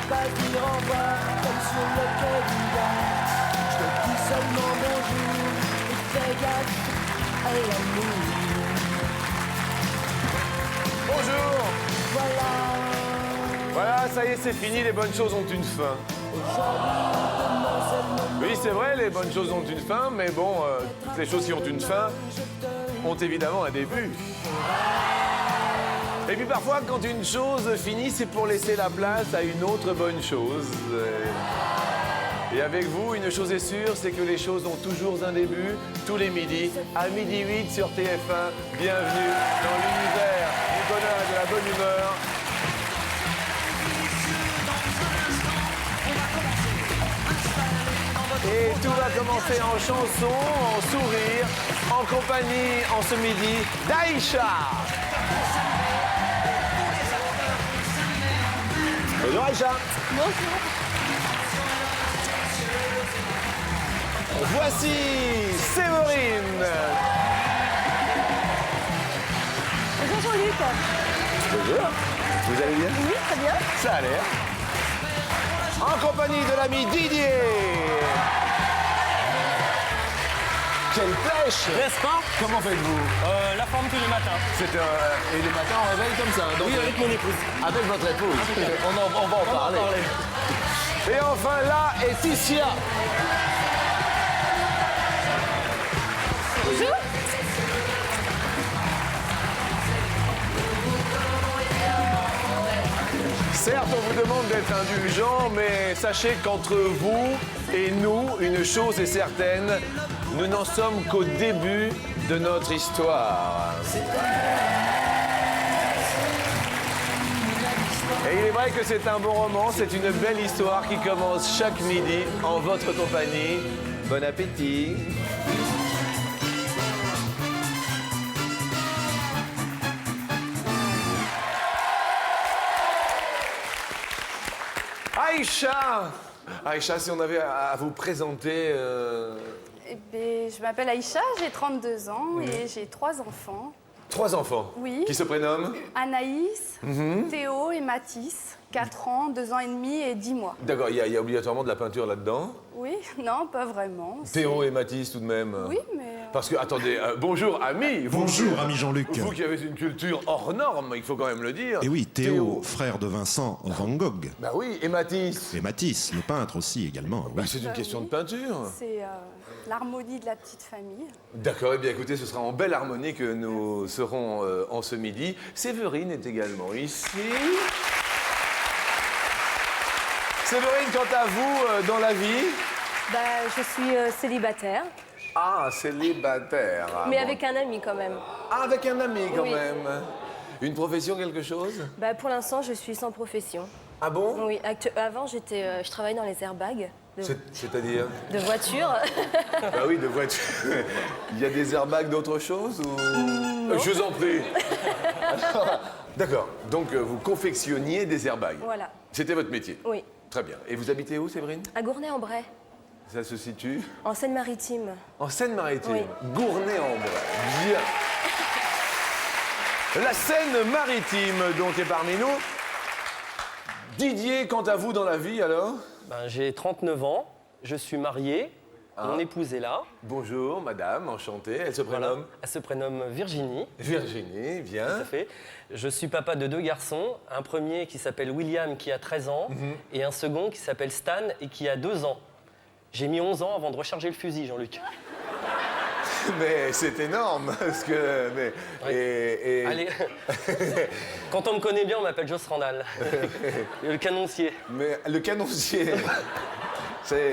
pas dire au revoir comme sur le quai du gare. Je te dis seulement bonjour et fais gaffe à l'amour. Bonjour. Voilà. Voilà, ça y est, c'est fini, les bonnes choses ont une fin. Oui, c'est vrai, les bonnes choses ont une fin, mais bon, toutes les choses qui ont une fin ont évidemment un début. Et puis parfois, quand une chose finit, c'est pour laisser la place à une autre bonne chose. Et avec vous, une chose est sûre, c'est que les choses ont toujours un début, tous les midis, à midi 8 sur TF1. Bienvenue dans l'univers du bonheur et de la bonne humeur. Et tout va commencer en chanson, en sourire, en compagnie, en ce midi, d'Aïcha. Bonjour Aïcha. Bonjour. Voici Séverine. Bonjour Jean-Luc. Bonjour. Vous allez bien? Oui, très bien. Ça a l'air. En compagnie de l'ami Didier. Quelle pêche! N'est-ce pas? Comment faites-vous? La forme tous les matins. Et les matins, on réveille comme ça. Donc, Oui, avec mon épouse. avec votre épouse. On va en On va en parler. parler. Et enfin, là, Laetitia. Bonjour. Certes, on vous demande d'être indulgent, mais sachez qu'entre vous et nous, une chose est certaine, nous n'en sommes qu'au début de notre histoire. Et il est vrai que c'est un bon roman, c'est une belle histoire qui commence chaque midi en votre compagnie. Bon appétit. Aïcha! Aïcha, si on avait à vous présenter... Eh bien, je m'appelle Aïcha, j'ai 32 ans et j'ai 3 enfants. 3 enfants. Oui. Qui se prénomment? Anaïs, Théo et Mathis, 4 ans, 2 ans et demi et 10 mois. D'accord, il y a obligatoirement de la peinture là-dedans. Oui, non, pas vraiment. Théo et Mathis tout de même. Oui, mais... Parce que, attendez, bonjour ami. Bonjour, ami Jean-Luc. Vous qui avez une culture hors norme, il faut quand même le dire. Et oui, Théo, frère de Vincent Van Gogh. Bah oui, et Mathis. Et Matisse, le peintre aussi également. Bah, Oui. c'est une question de peinture. C'est l'harmonie de la petite famille. D'accord, eh bien écoutez, ce sera en belle harmonie que nous serons en ce midi. Séverine est également ici. Séverine, quant à vous, dans la vie? Bah, je suis célibataire, Ah, célibataire. mais Bon. avec un ami quand même. Ah, avec un ami quand Oui. même. Une profession, quelque chose? Bah, pour l'instant, je suis sans profession. Ah bon? Oui, avant, je travaillais dans les airbags C'est-à-dire? de voitures. Bah oui, de voiture. Il y a des airbags d'autre chose ou... Je vous en prie. D'accord. Donc vous confectionniez des airbags. Voilà. C'était votre métier. Oui, Très bien. Et vous habitez où, Séverine? à Gournay-en-Bray, Ça se situe en Seine-Maritime. en Seine-Maritime. Oui. Gournay-en-Bray. Bien. La Seine-Maritime, donc, est parmi nous. Didier, quant à vous dans la vie, alors? Ben, j'ai 39 ans, je suis marié, mon épouse est là. Bonjour, madame, enchantée. Elle se Voilà. prénomme Elle se prénomme Virginie, Virginie, tout bien. à fait. Je suis papa de 2 garçons, un premier qui s'appelle William qui a 13 ans et un second qui s'appelle Stan et qui a 2 ans. J'ai mis 11 ans avant de recharger le fusil, Jean-Luc. Mais c'est énorme, parce que... Mais, Ouais. et- Allez, quand on me connaît bien, on m'appelle Joss Randall, le canoncier. Mais le canoncier,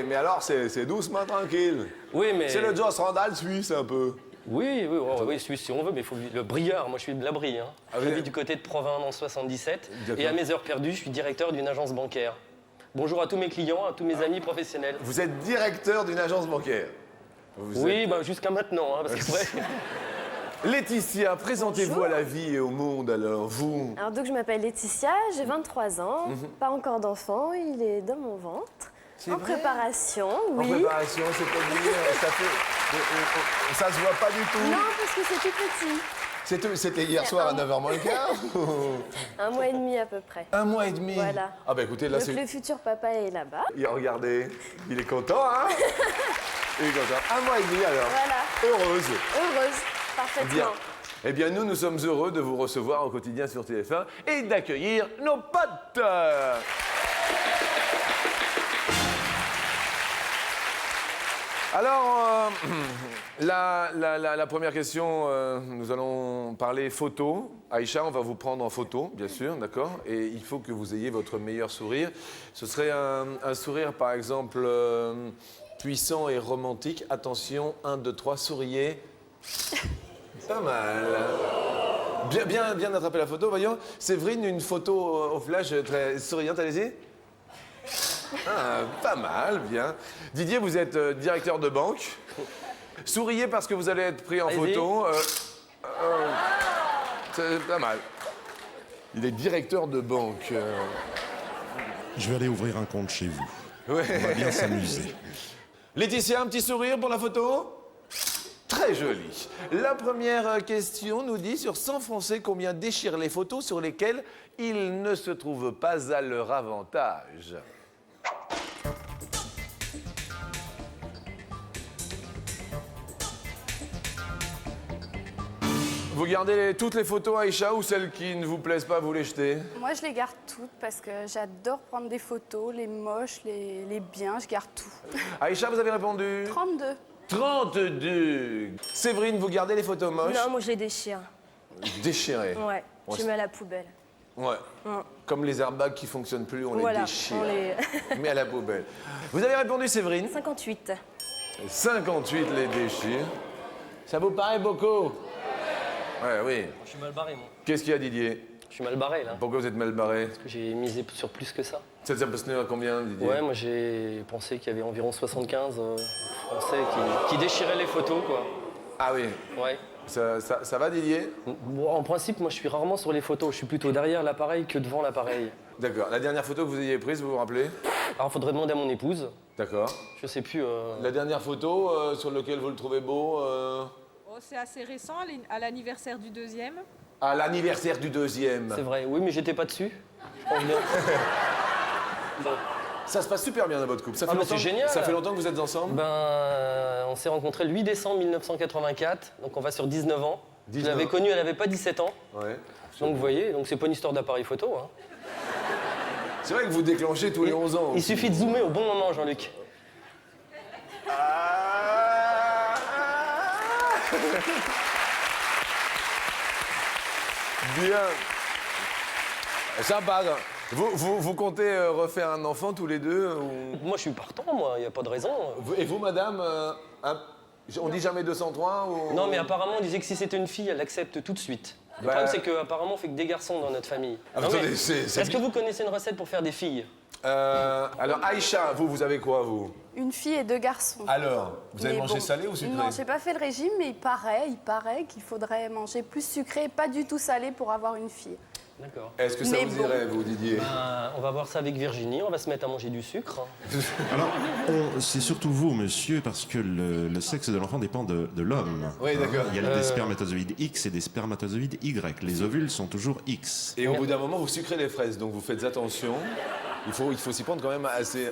mais alors c'est doucement tranquille. Oui, mais... C'est le Joss Randall suisse un peu. Oui, oui, si on veut, mais il faut le brieur. Moi, je suis de la Brie. Hein. Ah oui. J'habite du côté de Provins dans le 77. D'accord. Et à mes heures perdues, je suis directeur d'une agence bancaire. Bonjour à tous mes clients, à tous mes amis professionnels. Vous êtes directeur d'une agence bancaire. Vous Oui, êtes- bah, jusqu'à maintenant, hein, parce qu'après... Laetitia, présentez-vous à la vie et au monde alors, vous. Alors donc je m'appelle Laetitia, j'ai 23 ans, pas encore d'enfant, il est dans mon ventre. C'est En vrai préparation, En oui. préparation, c'est-à-dire, ça se voit pas du tout. Non, parce que c'est tout petit. C'était hier soir à 9h moins le quart. 1 mois et demi à peu près. 1 mois et demi. Voilà. Ah bah écoutez, là Donc c'est... le futur papa est là-bas. Regardez, il est content, hein. Il est content. 1 mois et demi alors. Voilà. Heureuse. Heureuse, parfaitement. Bien. Eh bien, nous sommes heureux de vous recevoir au quotidien sur TF1 et d'accueillir nos potes. Alors, la première question, nous allons parler photo. Aïcha, on va vous prendre en photo, bien sûr, d'accord? Et il faut que vous ayez votre meilleur sourire. Ce serait un sourire, par exemple, puissant et romantique. Attention, 1, 2, 3, souriez. Pas mal. Bien attraper la photo, voyons. Séverine, une photo au flash très souriante, allez-y. Ah, pas mal, bien. Didier, vous êtes directeur de banque. Souriez parce que vous allez être pris en Allez-y. photo. C'est pas mal. Il est directeur de banque. Je vais aller ouvrir un compte chez vous. Ouais. On va bien s'amuser. Laetitia, un petit sourire pour la photo? Très joli. La première question nous dit sur 100 Français combien déchirent les photos sur lesquelles ils ne se trouvent pas à leur avantage. Vous gardez toutes les photos, Aïcha, ou celles qui ne vous plaisent pas, vous les jetez? Moi, je les garde toutes parce que j'adore prendre des photos, les moches, les biens, je garde tout. Aïcha, vous avez répondu 32. 32. Séverine, vous gardez les photos moches? Non, moi je les déchire. Déchirées. Ouais, Ouais, je les mets à la poubelle. Ouais. Comme les airbags qui fonctionnent plus, on les Voilà, déchire. on les... Mais à la poubelle. Vous avez répondu, Séverine? 58. 58 les déchire. Ça vous paraît beaucoup? Ouais, oui. Je suis mal barré, moi. Qu'est-ce qu'il y a, Didier? Je suis mal barré, là. Pourquoi vous êtes mal barré? J'ai misé sur plus que ça. Ça peut se tenir à combien, Didier? Ouais, moi j'ai pensé qu'il y avait environ 75 Français qui déchiraient les photos, quoi. Ah oui. Ouais. Ça va, Didier? Bon, en principe, moi je suis rarement sur les photos. Je suis plutôt derrière l'appareil que devant l'appareil. D'accord. La dernière photo que vous ayez prise, vous vous rappelez? Alors, faudrait demander à mon épouse. D'accord. Je sais plus. La dernière photo sur laquelle vous le trouvez beau Oh, c'est assez récent, à l'anniversaire du 2e. À l'anniversaire du 2e. C'est vrai. Oui, mais j'étais pas dessus. Je pense bien. Bon. Ça se passe super bien dans votre couple. Ça fait, mais longtemps, c'est génial. Ça fait longtemps que vous êtes ensemble? Ben, on s'est rencontrés le 8 décembre 1984, donc on va sur 19 ans. 19. Je l'avais connue, elle avait pas 17 ans. Ouais. Donc vous voyez, donc c'est pas une histoire d'appareil photo. Hein. C'est vrai que vous déclenchez tous les 11 ans. Il suffit de zoomer au bon moment, Jean-Luc. Bien. Sympa. Vous comptez refaire un enfant tous les deux ou... Moi, je suis partant, moi, il n'y a pas de raison. Et vous, madame, on dit jamais 203 ou... Non, mais apparemment, on disait que si c'était une fille, elle l'accepte tout de suite. Le problème, c'est qu'apparemment, on fait que des garçons dans notre famille. Ah, Non, attendez, mais c'est Est-ce que vous connaissez une recette pour faire des filles? Alors, Aïcha, vous avez quoi, vous? Une fille et 2 garçons. Alors, vous avez Mais mangé bon, salé ou sucré? Non, j'ai pas fait le régime, mais il paraît qu'il faudrait manger plus sucré et pas du tout salé pour avoir une fille. D'accord. Est-ce que ça Mais vous bon. irait, vous, Didier? On va voir ça avec Virginie, on va se mettre à manger du sucre. Alors, c'est surtout vous, monsieur, parce que le sexe de l'enfant dépend de l'homme. Oui, d'accord. Il y a des spermatozoïdes X et des spermatozoïdes Y. Les ovules sont toujours X. Et au bout d'un moment, vous sucrez les fraises, donc vous faites attention. Il faut s'y prendre quand même assez...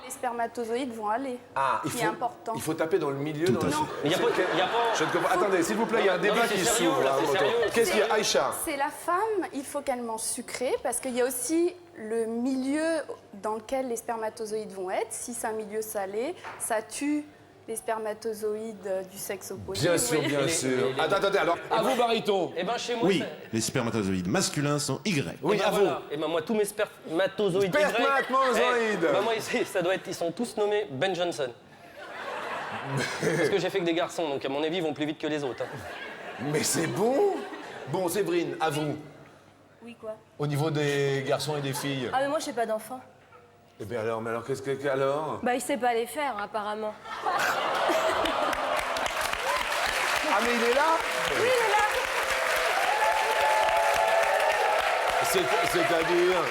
Les spermatozoïdes vont aller. Ah, Qui est important. Il faut taper dans le milieu. Tout dans à le... fait. Mais il n'y a, pas... Je ne comprends... Attendez, s'il vous plaît, il y a un Non, débat mais c'est qui sérieux, s'ouvre. là, là, c'est mon sérieux. temps. Qu'est-ce qu'il y a, Aïcha? C'est la femme, il faut qu'elle mange sucré parce qu'il y a aussi le milieu dans lequel les spermatozoïdes vont être. Si c'est un milieu salé, ça tue les spermatozoïdes du sexe opposé. Bien vous sûr, voyez. bien sûr. Attendez, alors, à vous, baryton. Eh ben, chez moi, Oui, c'est- les spermatozoïdes masculins sont Y. Oui, Eh ben, à vous. voilà. Et ben moi, tous mes spermatozoïdes Spermatozoïdes. ben moi, ça doit être, ils sont tous nommés Ben Johnson. Parce que j'ai fait que des garçons, donc à mon avis, ils vont plus vite que les autres. Hein. Mais c'est bon. Bon, Séverine, à vous. Oui, quoi? Au niveau des garçons et des filles. Ah, mais moi, j'ai pas d'enfant. Eh bien alors, qu'est-ce que alors? Bah, il sait pas les faire, apparemment. Ah, mais il est là? Oui, il est là. C'est-à-dire?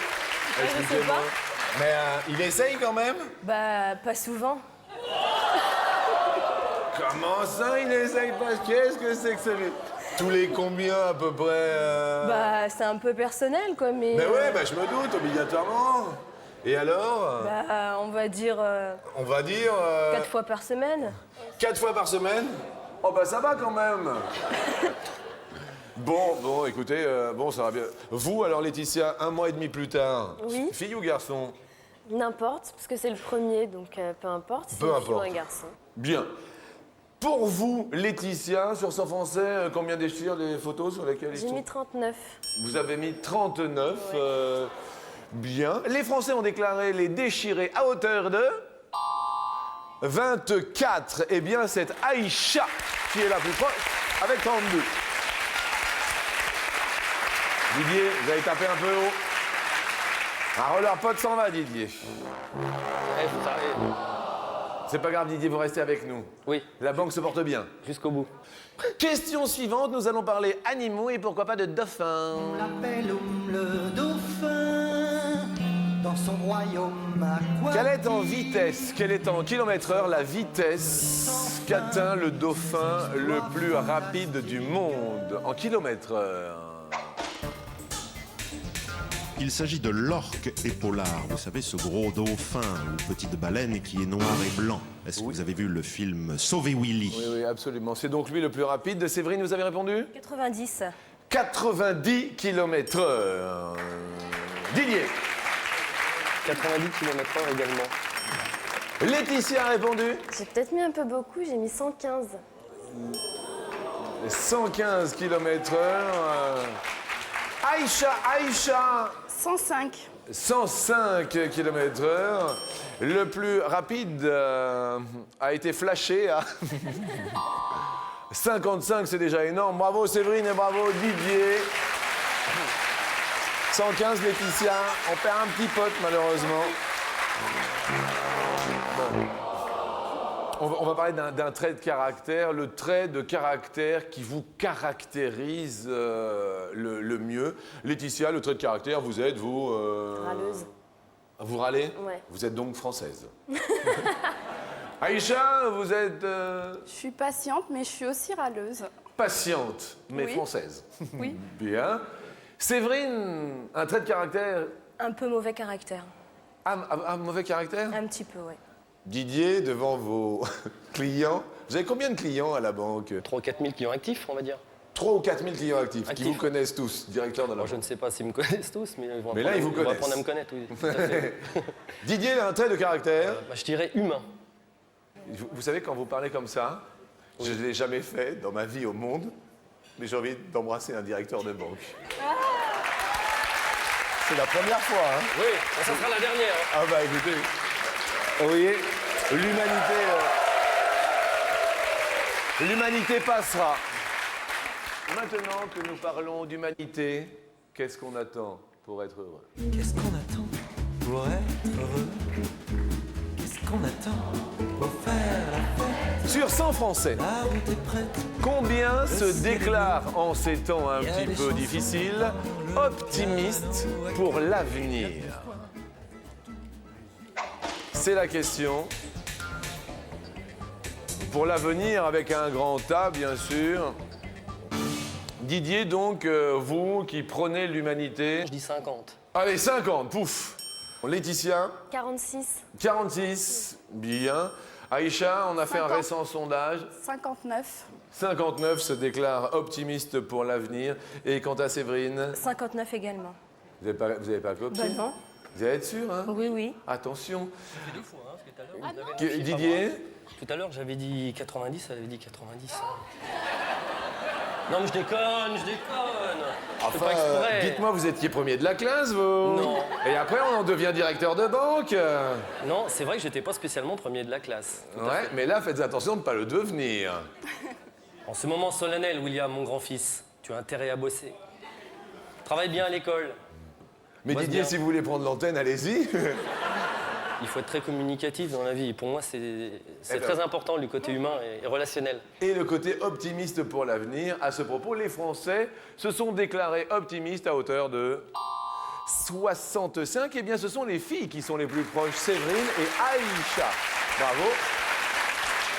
je sais Expliquez-moi. pas. Mais il essaye quand même? Bah, pas souvent. Comment ça, il essaye pas? Qu'est-ce que c'est que celui? Tous les combien à peu près Bah, c'est un peu personnel, quoi, mais... Mais ouais, bah je me doute, obligatoirement. Et alors Bah, on va dire On va dire... 4 fois par semaine. 4 fois par semaine? Oh bah ça va quand même. Bon, écoutez, bon, ça va bien. Vous, alors Laetitia, 1 mois et demi plus tard, Oui. fille ou garçon? N'importe, parce que c'est le premier, donc peu importe. Si Peu une fille ou importe. un garçon. Bien. Pour vous, Laetitia, sur son français, combien déchirent les photos sur lesquelles ils J'ai sont? mis 39. Vous avez mis 39. Bien. Les Français ont déclaré les déchirés à hauteur de 24. Eh bien, c'est Aïcha qui est la plus proche avec 32. Didier, vous avez tapé un peu haut. Un roller pot s'en va, Didier. Eh, faut s'arrêter. C'est pas grave, Didier, vous restez avec nous. Oui, La banque se porte bien. jusqu'au bout. Question suivante, nous allons parler animaux et pourquoi pas de dauphins. On l'appelle le dauphin dans son royaume aquatique. Quelle est en vitesse, quelle est en kilomètre-heure la vitesse qu'atteint le dauphin le plus rapide du monde en kilomètre-heure? Il s'agit de l'orque épaulard, vous savez, ce gros dauphin ou petite baleine qui est noir et blanc. Est-ce que vous avez vu le film Sauver Willy? Oui, absolument. C'est donc lui le plus rapide. Séverine, vous avez répondu? 90. 90 km/h. Didier. 90 km/h également. Laetitia a répondu? J'ai peut-être mis un peu beaucoup, j'ai mis 115. 115 km/h. Aïcha, 105. 105 km/h. Le plus rapide a été flashé à 55, c'est déjà énorme. Bravo Séverine et bravo Didier. 115 Laetitia, on perd un petit pote malheureusement. Bon. On va parler d'un trait de caractère, le trait de caractère qui vous caractérise le mieux. Laetitia, le trait de caractère, vous êtes, vous... Râleuse. Vous râlez? Ouais. Vous êtes donc française. Aïcha, vous êtes Je suis patiente, mais je suis aussi râleuse. patiente, mais Oui. française. Oui. Bien. Séverine, un trait de caractère... Un peu mauvais caractère. Un mauvais caractère? Un petit peu, ouais. Didier, devant vos clients, vous avez combien de clients à la banque? 3 ou 4 000 clients actifs, on va dire. 3 ou 4 000 clients actifs, qui Actifs. vous connaissent tous, directeur de la Moi, je banque. ne sais pas s'ils me connaissent tous, mais ils vont Mais là, ils vous connaissent. apprendre à me connaître, oui. Tout à fait. Didier a un trait de caractère. Bah, je dirais humain. Vous savez, quand vous parlez comme ça, je ne l'ai jamais fait dans ma vie au monde, mais j'ai envie d'embrasser un directeur de banque. C'est la première fois, hein? Oui, ça sera la dernière. hein. Ah bah écoutez, vous voyez, l'humanité passera. Maintenant que nous parlons d'humanité, qu'est-ce qu'on attend pour être heureux? Qu'est-ce qu'on attend pour être heureux? Qu'est-ce qu'on attend pour faire la fête? Sur 100 Français, La route est prête. combien se déclarent en ces temps un petit peu difficiles optimistes pour l'avenir? C'est la question. Pour l'avenir, avec un grand A, bien sûr. Didier, donc, vous qui prônez l'humanité. Je dis 50. Allez, 50, pouf. Laetitia, 46. 46, bien. Aïcha, on a fait un 50. récent sondage. 59. 59 se déclarent optimistes pour l'avenir. Et quant à Séverine, 59 également. vous n'avez pas copié? Bah non. Vous allez être sûr, hein? Oui, oui. Attention. Deux fois, hein, parce que tout à l'heure, vous avez un chiffre Didier, Tout à l'heure, j'avais dit 90, elle avait dit 90. hein. Non, mais je déconne. Je fais pas exprès. dites-moi, vous étiez premier de la classe, vous? Non. Et après, on en devient directeur de banque? Non, c'est vrai que j'étais pas spécialement premier de la classe. Tout à Ouais, fait. mais là, faites attention de ne pas le devenir. En ce moment solennel, William, mon grand-fils, tu as intérêt à bosser. Travaille bien à l'école. Mais Bosse Didier, bien. si vous voulez prendre l'antenne, allez-y. Il faut être très communicatif dans la vie. Pour moi, c'est ben. très important, le côté humain et relationnel. Et le côté optimiste pour l'avenir. À ce propos, les Français se sont déclarés optimistes à hauteur de 65. Eh bien, ce sont les filles qui sont les plus proches, Séverine et Aïcha. Bravo.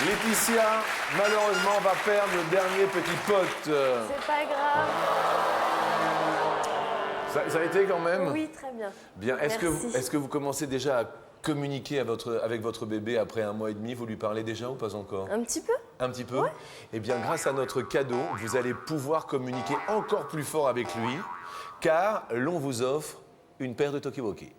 Laetitia, malheureusement, va perdre le dernier petit pote. C'est pas grave. Ça a été quand même? Oui, très bien. Bien. Est-ce Merci. que vous commencez déjà à communiquer avec votre bébé après 1 mois et demi? Vous lui parlez déjà ou pas encore? Un petit peu? Un petit peu? Eh bien, grâce à notre cadeau, vous allez pouvoir communiquer encore plus fort avec lui, car l'on vous offre une paire de Tokiwoki.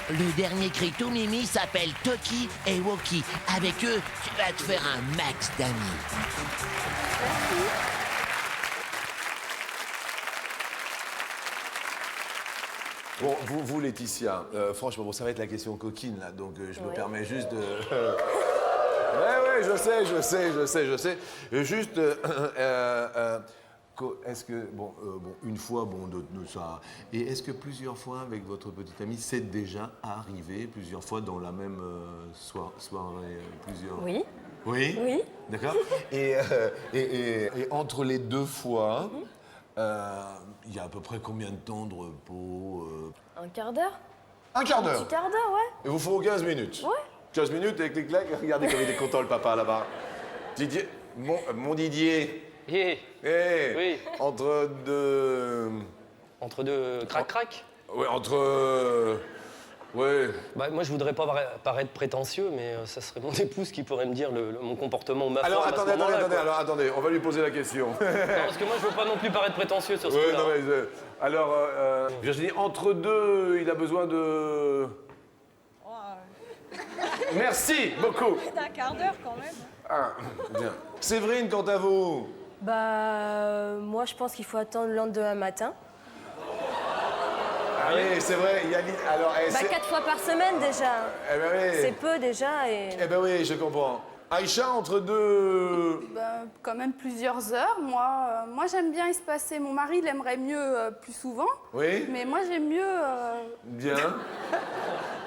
Le dernier cri tout mimi s'appelle Toki et Woki. Avec eux, tu vas te faire un max d'amis. Bon, vous Laetitia, franchement, bon, ça va être la question coquine, là, donc je me permets juste de... Ouais, je sais. Juste, est-ce que, une fois, de ça... Et est-ce que plusieurs fois, avec votre petite amie, c'est déjà arrivé, plusieurs fois dans la même soirée, plusieurs... Oui. Oui? Oui. D'accord. Et entre les 2 fois... il y a à peu près combien de temps de repos? Un quart d'heure? Un quart Un d'heure. petit quart d'heure, ouais. Il vous faut 15 minutes. Ouais. 15 minutes et clic-clac. Regardez comme il est content, le papa, là-bas. Didier, mon Didier. Yeah. Oui. Entre deux... Entre deux crac-crac. Ouais, entre... ouais. Bah, moi, je voudrais pas paraître prétentieux, mais ça serait mon épouse qui pourrait me dire mon comportement ou ma Alors, forme à ce moment-là, quoi. attendez, on va lui poser la question. Non, parce que moi, je veux pas non plus paraître prétentieux sur ce Ouais, coup-là. non, mais, alors, Virginie, entre deux, il a besoin de... Oh, Merci beaucoup. d'un quart d'heure quand même. Ah, bien. Séverine, quant à vous? Moi, je pense qu'il faut attendre le lendemain matin. Ah oui, c'est vrai, il y a... Alors, 4 fois par semaine déjà. Eh ben oui. C'est peu déjà et... Eh ben oui, je comprends. Aïcha, entre deux... Quand même plusieurs heures. Moi j'aime bien espacer. Mon mari, il aimerait mieux plus souvent. Oui? Mais moi, j'aime mieux... Bien.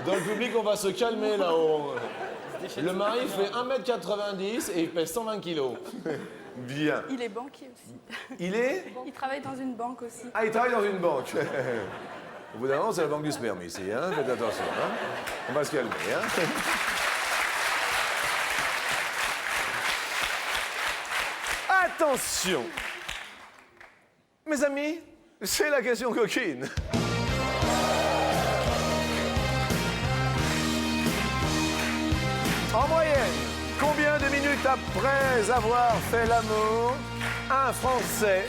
Dans le public, on va se calmer là-haut. Le mari fait 1m90 et il pèse 120 kilos. Bien. Il est banquier aussi. Il est? Il travaille dans une banque aussi. Ah, il travaille dans une banque. Au bout d'un moment, c'est la banque du sperme ici, hein? Faites attention, hein? On va se calmer, hein? Attention! Mes amis, c'est la question coquine. En moyenne, combien de minutes après avoir fait l'amour, un Français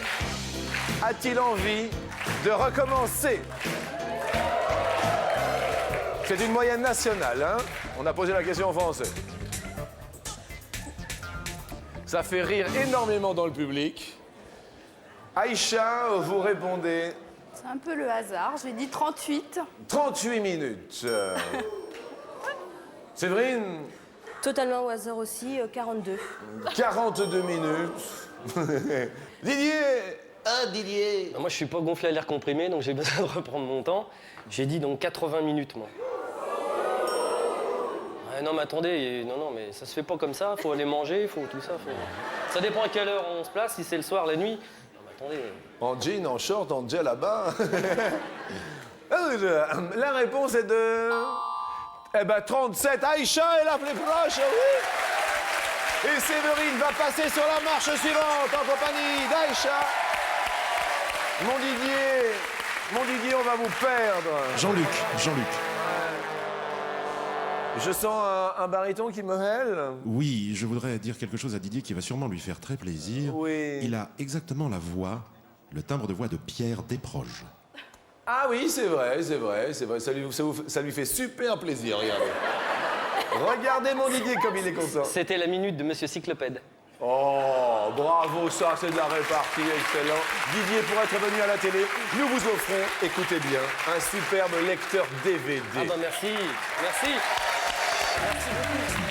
a-t-il envie de recommencer? C'est une moyenne nationale, hein? On a posé la question en français. Ça fait rire énormément dans le public. Aïcha, vous répondez C'est un peu le hasard. J'ai dit 38. 38 minutes. Séverine, Totalement au hasard aussi, 42. 42 minutes. Didier. Ah, Didier. Moi, je suis pas gonflé à l'air comprimé, donc j'ai besoin de reprendre mon temps. J'ai dit donc 80 minutes, moi. Ouais, non, mais attendez, non, mais ça se fait pas comme ça. Faut aller manger, faut tout ça. Ça dépend à quelle heure on se place, si c'est le soir, la nuit. Non, mais attendez. En jean, en short, en gel à bas. La réponse est de... 37. Aïcha est la plus proche, oui. Et Séverine va passer sur la marche suivante en compagnie d'Aïcha. Mon Didier, on va vous perdre. Jean-Luc. Je sens un baryton qui me mêle. Oui, je voudrais dire quelque chose à Didier qui va sûrement lui faire très plaisir. Oui. Il a exactement la voix, le timbre de voix de Pierre Desproges. Ah oui, c'est vrai. Ça lui fait super plaisir, regardez. Regardez mon Didier comme il est content. C'était la minute de Monsieur Cyclopède. Oh, bravo, ça, c'est de la répartie, excellent. Didier, pour être venu à la télé, nous vous offrons, écoutez bien, un superbe lecteur DVD. Ah bah merci.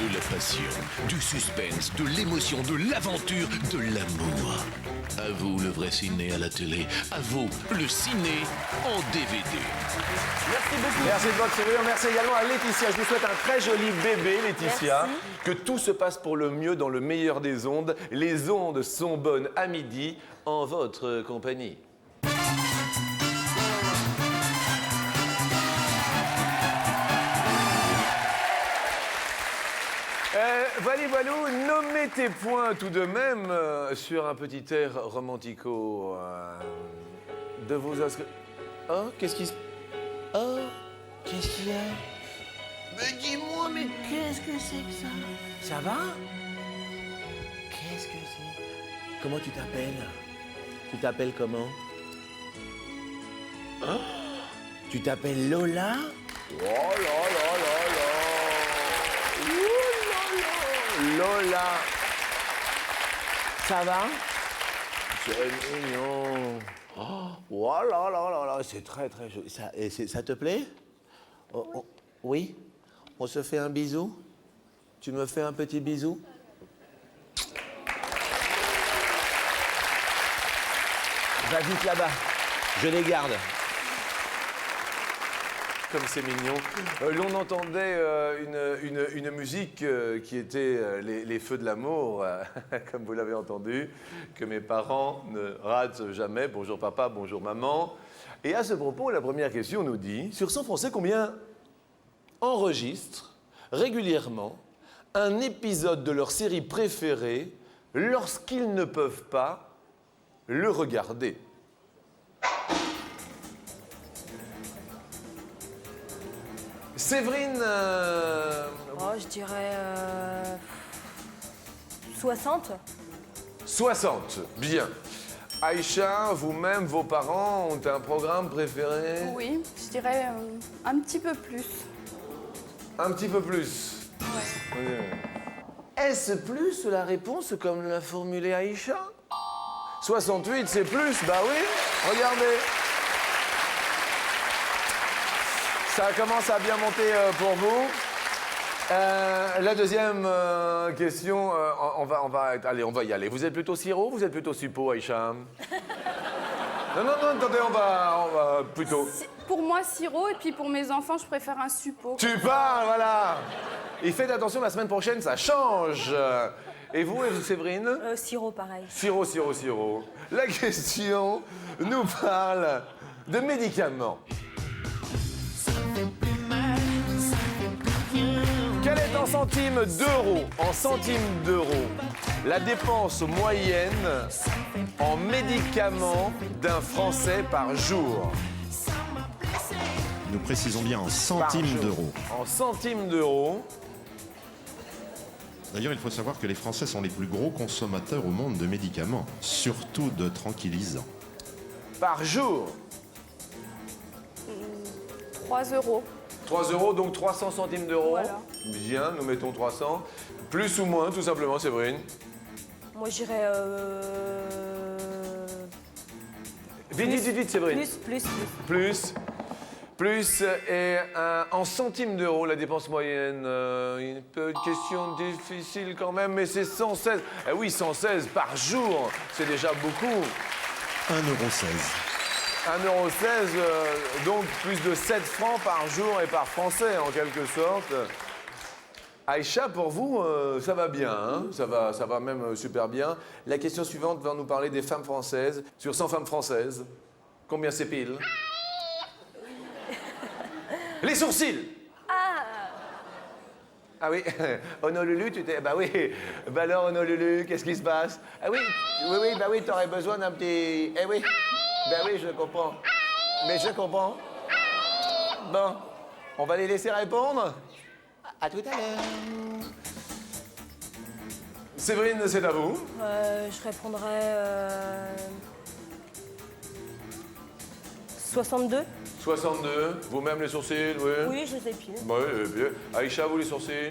De la passion, du suspense, de l'émotion, de l'aventure, de l'amour. À vous le vrai ciné à la télé, à vous le ciné en DVD. Merci beaucoup. Merci de votre sourire, merci également à Laetitia. Je vous souhaite un très joli bébé, Laetitia. Merci. Que tout se passe pour le mieux dans le meilleur des ondes. Les ondes sont bonnes à midi en votre compagnie. Valou, nommez tes points tout de même sur un petit air romantico de vos inscrits. Oh, qu'est-ce qui se... Oh, qu'est-ce qu'il y a? Mais dis-moi, mais qu'est-ce que c'est que ça? Ça va? Qu'est-ce que c'est? Comment tu t'appelles? Tu t'appelles comment? Oh, tu t'appelles Lola? Oh là là là là! Lola! Ça va? C'est mignon! Oh là là là là! C'est très très joli. Ça te plaît? Oui? On se fait un bisou? Tu me fais un petit bisou? Va vite là-bas. Je les garde. Comme c'est mignon. L'on entendait une musique qui était les Feux de l'amour, comme vous l'avez entendu, que mes parents ne ratent jamais. Bonjour papa, bonjour maman. Et à ce propos, la première question nous dit, sur 100 Français, combien enregistrent régulièrement un épisode de leur série préférée lorsqu'ils ne peuvent pas le regarder? Séverine... Oh, je dirais 60. 60, bien. Aïcha, vous-même, vos parents ont un programme préféré? Oui, je dirais un petit peu plus. Un petit peu plus? Ouais. Est-ce plus la réponse comme l'a formulée Aïcha? 68, c'est plus? Bah oui, regardez. Ça commence à bien monter pour vous. La deuxième question, on va y aller. Vous êtes plutôt sirop ou vous êtes plutôt suppo, Aïcha? Non, attendez, on va plutôt... Pour moi, sirop, et puis pour mes enfants, je préfère un suppo. Tu parles, voilà. Et faites attention, la semaine prochaine, ça change. Et vous, Séverine? Sirop, pareil. Sirop. La question nous parle de médicaments. Quelle est en centimes d'euros, la dépense moyenne en médicaments d'un Français par jour? Nous précisons bien en centimes d'euros. En centimes d'euros. D'ailleurs, il faut savoir que les Français sont les plus gros consommateurs au monde de médicaments, surtout de tranquillisants. Par jour? 3 euros. 3 euros, donc 300 centimes d'euros. Voilà. Bien, nous mettons 300. Plus ou moins, tout simplement, Séverine? Moi, je dirais... Vite, Séverine. Plus, et en centimes d'euros, la dépense moyenne. Une question difficile quand même, mais c'est 116. Eh oui, 116 par jour, c'est déjà beaucoup. 1,16 €. 1,16 €, donc plus de 7 francs par jour et par Français, en quelque sorte. Aïcha, pour vous, ça va bien, hein? Ça va même super bien. La question suivante va nous parler des femmes françaises. Sur 100 femmes françaises, combien c'est pile? Les sourcils! Ah oui, Honolulu, tu t'es... Bah oui, bah alors Honolulu, qu'est-ce qui se passe? Ah oui, bah oui, t'aurais besoin d'un petit... Eh oui, bah oui, je comprends. Mais je comprends. Bon, on va les laisser répondre. À tout à l'heure. Séverine, c'est à vous. Je répondrais... 62. 62. Vous-même les sourcils, oui? Oui, je les épile. Oui, bien. Aïcha, vous les sourcils?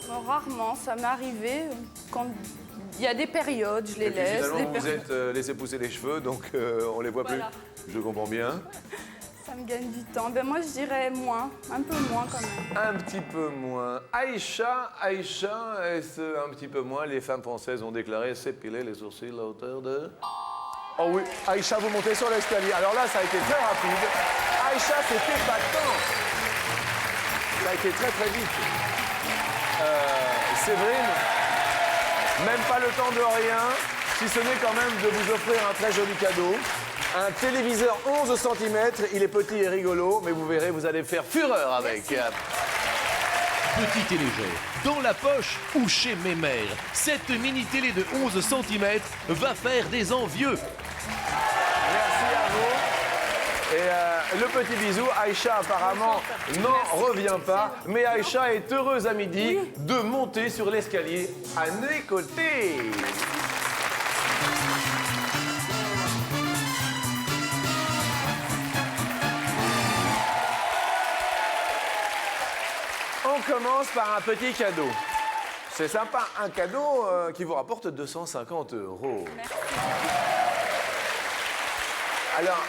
Bon, rarement, ça m'est arrivé quand il y a des périodes, je les Et puis, laisse. finalement, vous vous êtes laissé pousser les cheveux, donc on les voit Voilà. plus. Je comprends bien. Ça me gagne du temps. Ben moi, je dirais moins, un peu moins quand même. Un petit peu moins. Aïcha, est-ce un petit peu moins? Les femmes françaises ont déclaré s'épiler les sourcils à hauteur de... Oh oui, Aïcha, vous montez sur l'escalier. Alors là, ça a été très rapide. Aïcha, c'était épatant. Ça a été très très vite. Séverine, même pas le temps de rien, si ce n'est quand même de vous offrir un très joli cadeau. Un téléviseur 11 cm, il est petit et rigolo, mais vous verrez, vous allez faire fureur avec. Merci. petite et légère, dans la poche ou chez mes mères, cette mini-télé de 11 cm va faire des envieux. Merci à vous. Et le petit bisou, Aïcha apparemment n'en revient pas, mais Aïcha est heureuse à midi de monter sur l'escalier à mes côtés. On commence par un petit cadeau. C'est sympa, un cadeau qui vous rapporte 250 €. Alors,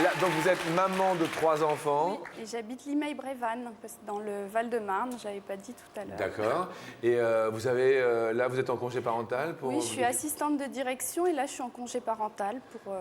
là, donc vous êtes maman de 3 enfants. Oui, et j'habite Limeil-Brévannes, dans le Val-de-Marne, je n'avais pas dit tout à l'heure. D'accord. Et vous avez, là, vous êtes en congé parental pour... Oui, je suis assistante de direction et là, je suis en congé parental pour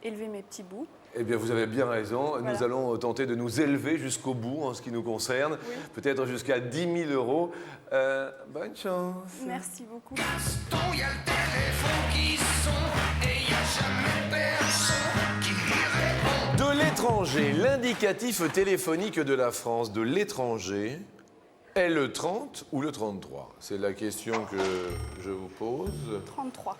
élever mes petits bouts. Eh bien, vous avez bien raison. Voilà. Nous allons tenter de nous élever jusqu'au bout en ce qui nous concerne. Oui. Peut-être jusqu'à 10 000 €. Bonne chance. Merci beaucoup. Il y a le téléphone qui sonne et il n'y a jamais personne qui répond. De l'étranger, l'indicatif téléphonique de la France de l'étranger est le 30 ou le 33? C'est la question que je vous pose. 33.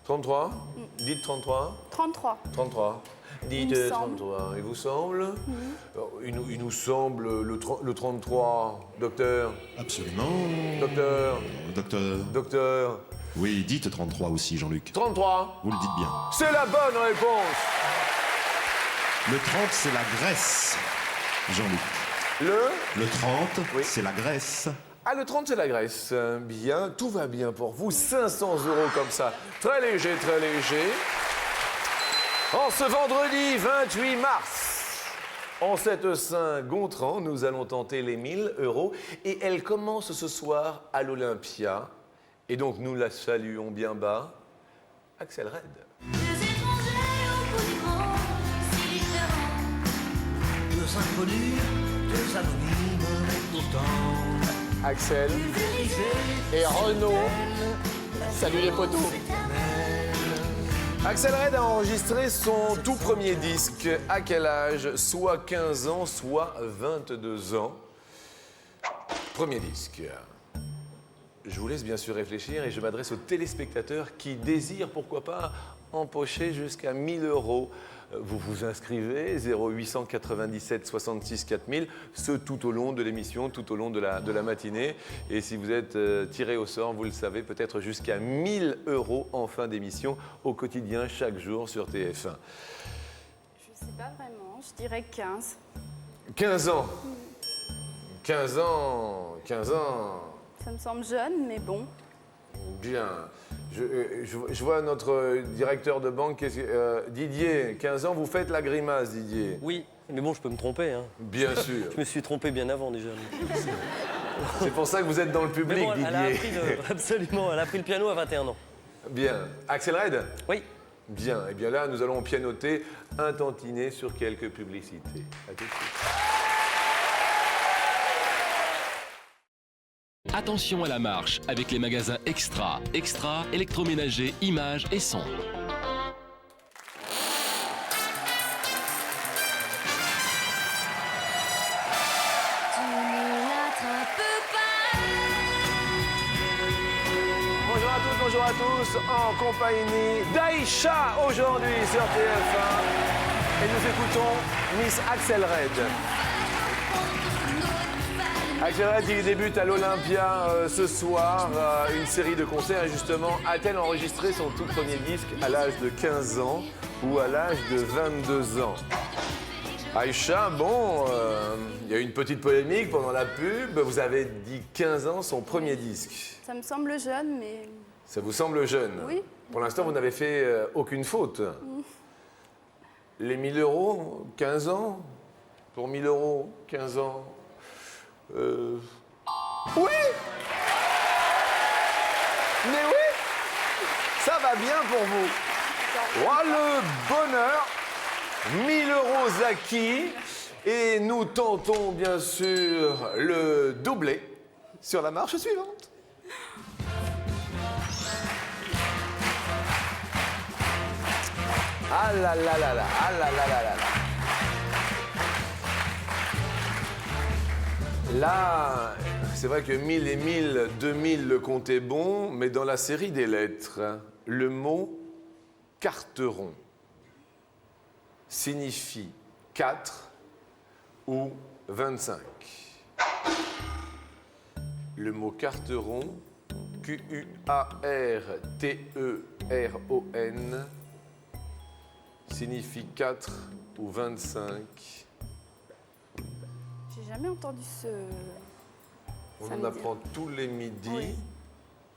33 Dites 33. 33. 33. Dites Il me 33. Il vous semble il nous semble le 33, docteur. Absolument. Docteur. Docteur. Docteur. Oui, dites 33 aussi, Jean-Luc. 33. Vous le dites bien. C'est la bonne réponse. Le 30, c'est la Grèce, Jean-Luc. Le 30, Oui. c'est la Grèce. Ah, le 30, c'est la Grèce. Bien, tout va bien pour vous. 500 € comme ça. Très léger, très léger. En ce vendredi 28 mars, en cette Saint-Gontran, nous allons tenter les 1000 €. Et elle commence ce soir à l'Olympia. Et donc, nous la saluons bien bas. Axel Red. Deux étrangers au bout du monde, si différents. Deux inconnus, deux anonymes, mais pourtant. Axel et Renaud. Salut les potos. Axel Red a enregistré son tout premier disque. À quel âge? Soit 15 ans, soit 22 ans. Premier disque. Je vous laisse bien sûr réfléchir et je m'adresse aux téléspectateurs qui désirent, pourquoi pas, empocher jusqu'à 1000 €. Vous vous inscrivez, 0897 66 4000, ce tout au long de l'émission, tout au long de la matinée. Et si vous êtes tiré au sort, vous le savez, peut-être jusqu'à 1000 € en fin d'émission, au quotidien, chaque jour sur TF1. Je ne sais pas vraiment, je dirais 15. 15 ans. 15 ans. 15 ans. Ça me semble jeune, mais bon. Bien. Je vois notre directeur de banque, Didier, 15 ans, vous faites la grimace, Didier. Oui, mais bon, je peux me tromper. Hein. Bien sûr. Je me suis trompé bien avant déjà. C'est pour ça que vous êtes dans le public, Mais bon, elle a Didier. appris absolument, elle a appris le piano à 21 ans. Bien. Axel Red? Oui. Bien. Et bien là, nous allons pianoter un tantinet sur quelques publicités. À tout de suite. Attention à la marche avec les magasins Extra. Extra, électroménager, images et son. Bonjour à tous, en compagnie d'Aïcha aujourd'hui sur TF1. Et nous écoutons Miss Axel Red. Axel Red, il débute à l'Olympia ce soir, une série de concerts. Et justement, a-t-elle enregistré son tout premier disque à l'âge de 15 ans ou à l'âge de 22 ans? Aïcha, bon, il y a eu une petite polémique pendant la pub. Vous avez dit 15 ans, son premier disque. Ça me semble jeune, mais... Ça vous semble jeune? Oui. Pour l'instant, vous n'avez fait aucune faute. Les 1000 €, 15 ans? Pour 1000 €, 15 ans? Oui! Mais oui! Ça va bien pour vous. Oh, le bonheur! 1000 € acquis. Et nous tentons bien sûr le doublé sur la marche suivante. Ah là là là là, ah là là là là là. Là, c'est vrai que 1000 et 1000, 2000, le compte est bon, mais dans la série des lettres, le mot carteron signifie 4 ou 25. Le mot carteron, Q-U-A-R-T-E-R-O-N, signifie 4 ou 25. J'ai jamais entendu ce. On ça en me apprend tous les midis. Oui.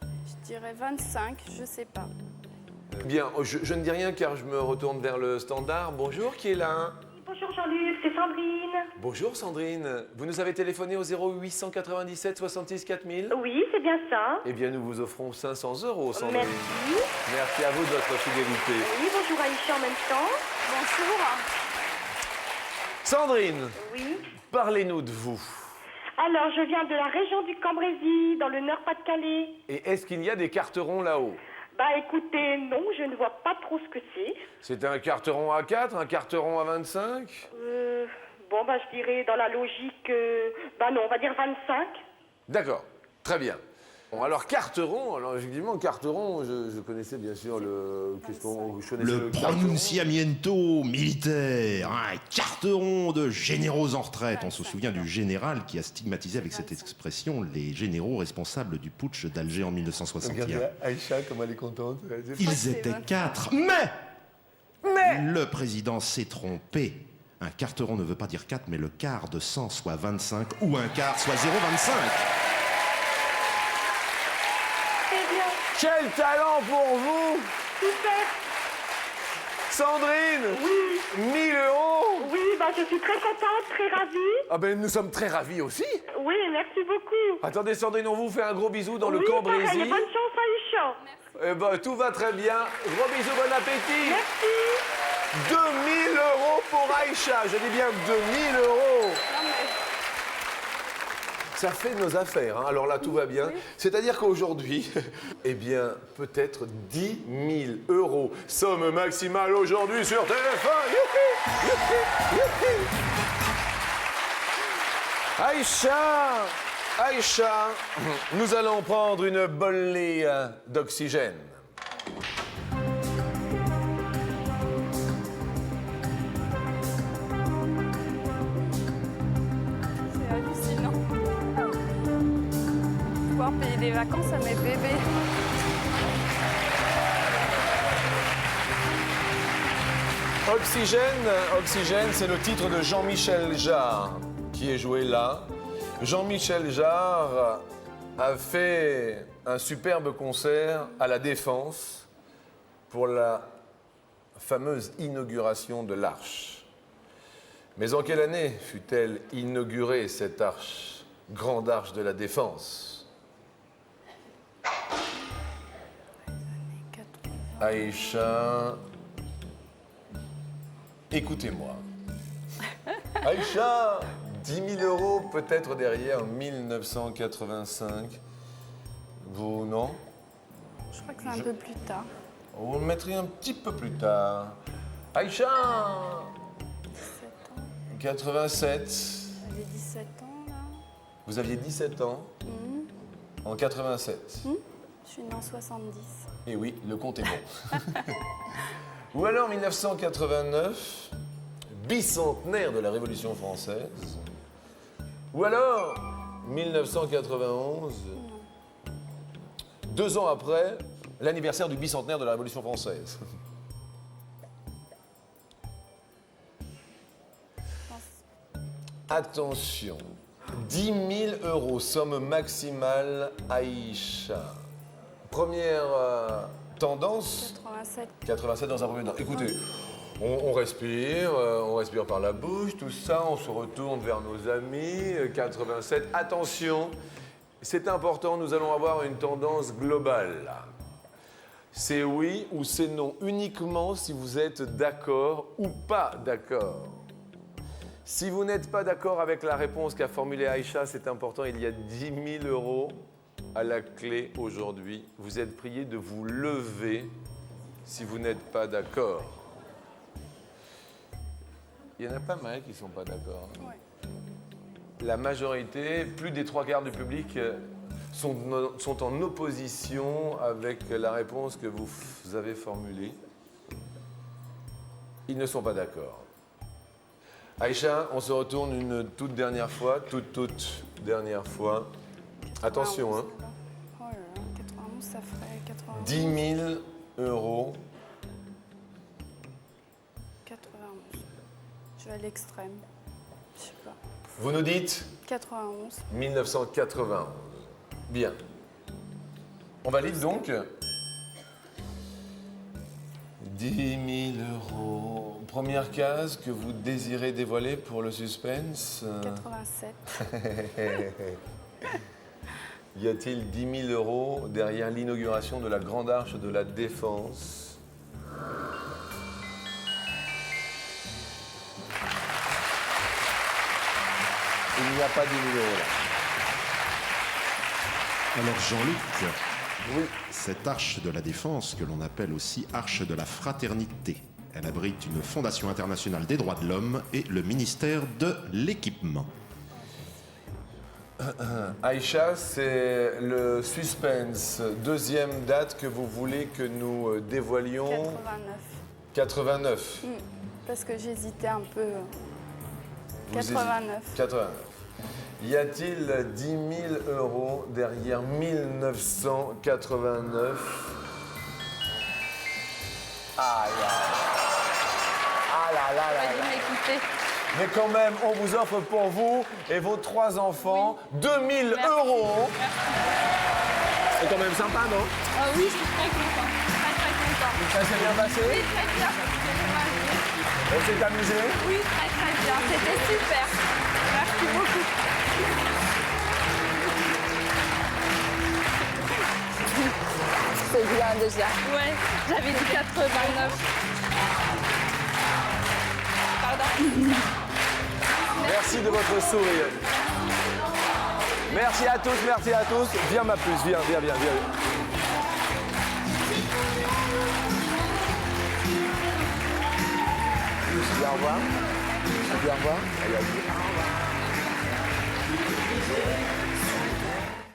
Je dirais 25, je sais pas. Bien, je ne dis rien car je me retourne vers le standard. Bonjour, qui est là? Bonjour Jean-Luc, c'est Sandrine. Bonjour Sandrine. Vous nous avez téléphoné au 0897 66 4000? Oui, c'est bien ça. Eh bien, nous vous offrons 500 €, Sandrine. Merci. Merci à vous de votre fidélité. Oui, bonjour Aïcha en même temps. Bonjour. Sandrine, Oui. parlez-nous de vous. Alors, je viens de la région du Cambrésis, dans le Nord-Pas-de-Calais. Et est-ce qu'il y a des carterons là-haut? Bah écoutez, non, je ne vois pas trop ce que c'est. C'est un carteron à 4, un carteron à 25? Bon, bah je dirais dans la logique, bah non, on va dire 25. D'accord, très bien. Bon, alors carteron, alors effectivement carteron, je connaissais bien sûr le... Qu'est-ce qu'on... Je connaissais Le carteron. pronunciamiento militaire, un carteron de généraux en retraite. On se souvient du général qui a stigmatisé avec cette expression les généraux responsables du putsch d'Alger en 1961. Regardez Aïcha, comme elle est contente. Ils étaient 4, mais le président s'est trompé. Un carteron ne veut pas dire 4, mais le quart de 100 soit 25 ou un quart soit 0,25. Quel talent pour vous! Super. Sandrine! Oui. 1000 €! Oui, bah je suis très contente, très ravie. Ah ben nous sommes très ravis aussi! Oui, merci beaucoup. Attendez Sandrine, on vous fait un gros bisou dans le Oui, Cambrésis. pareil, et bonne chance Aïcha. Eh ben, tout va très bien. Gros bisous, bon appétit! Merci. 2000 € pour Aïcha, je dis bien 2000 €! Ça fait nos affaires, hein. Alors là, tout va bien. C'est-à-dire qu'aujourd'hui, eh bien, peut-être 10 000 €. Somme maximale aujourd'hui sur TF1. Youpi, youpi, youpi. Aïcha, nous allons prendre une bolée d'oxygène. C'est hallucinant. Pouvoir payer des vacances à mes bébés. Oxygène, c'est le titre de Jean-Michel Jarre qui est joué là. Jean-Michel Jarre a fait un superbe concert à la Défense pour la fameuse inauguration de l'Arche. Mais en quelle année fut-elle inaugurée, cette arche, grande arche de la Défense? Aïcha, écoutez-moi. Aïcha, 10 000 € peut-être derrière 1985. Vous, non? Je crois que c'est un peu plus tard. Vous le mettrez un petit peu plus tard. Aïcha, 87. J'avais 17 ans là. Vous aviez 17 ans en 87. Je suis née en 70. Et oui, le compte est bon. Ou alors 1989, bicentenaire de la Révolution française. Ou alors 1991, 2 ans après l'anniversaire du bicentenaire de la Révolution française. Attention, 10 000 €, somme maximale Aïcha. Première tendance. 87. 87 dans un premier temps. Écoutez, on respire par la bouche, tout ça, on se retourne vers nos amis. 87, attention, c'est important, nous allons avoir une tendance globale. C'est oui ou c'est non, uniquement si vous êtes d'accord ou pas d'accord. Si vous n'êtes pas d'accord avec la réponse qu'a formulée Aïcha, c'est important, il y a 10 000 € à la clé aujourd'hui. Vous êtes prié de vous lever si vous n'êtes pas d'accord. Il y en a pas mal qui ne sont pas d'accord. la majorité, plus des 3/4 du public sont en opposition avec la réponse que vous avez formulée. Ils ne sont pas d'accord. Aïcha, on se retourne une toute dernière fois, toute dernière fois. Attention, hein. Oh là là, 91, ça ferait 91. 10 000 €. 91. Je vais à l'extrême. Je sais pas. Vous nous dites 91. 1991. Bien. On valide donc 10 000 €. Première case que vous désirez dévoiler pour le suspense. 87. Y a-t-il 10 000 € derrière l'inauguration de la Grande Arche de la Défense? Il n'y a pas 10 000 € là. Alors Jean-Luc, oui. Cette arche de la défense, que l'on appelle aussi arche de la fraternité, elle abrite une fondation internationale des droits de l'homme et le ministère de l'équipement. Aïcha, c'est le suspense. Deuxième date que vous voulez que nous dévoilions. 89. 89. Parce que j'hésitais un peu. Vous 89. 89. Y a-t-il 10 000 € derrière 1989? Aïe, ah là là là là. Mais quand même, on vous offre pour vous et vos 3 enfants 2 000 €. C'est quand même sympa, non? Oui, je suis très contente. Très contente. Ça s'est bien passé? Oui, très bien. On s'est amusé? Oui, très bien. C'était super. Merci beaucoup. C'est bien déjà. Ouais, j'avais dit 89. Pardon. Merci de votre sourire. Merci à tous, merci à tous. Viens ma puce, viens. Au revoir. Au revoir. Allez, à vous.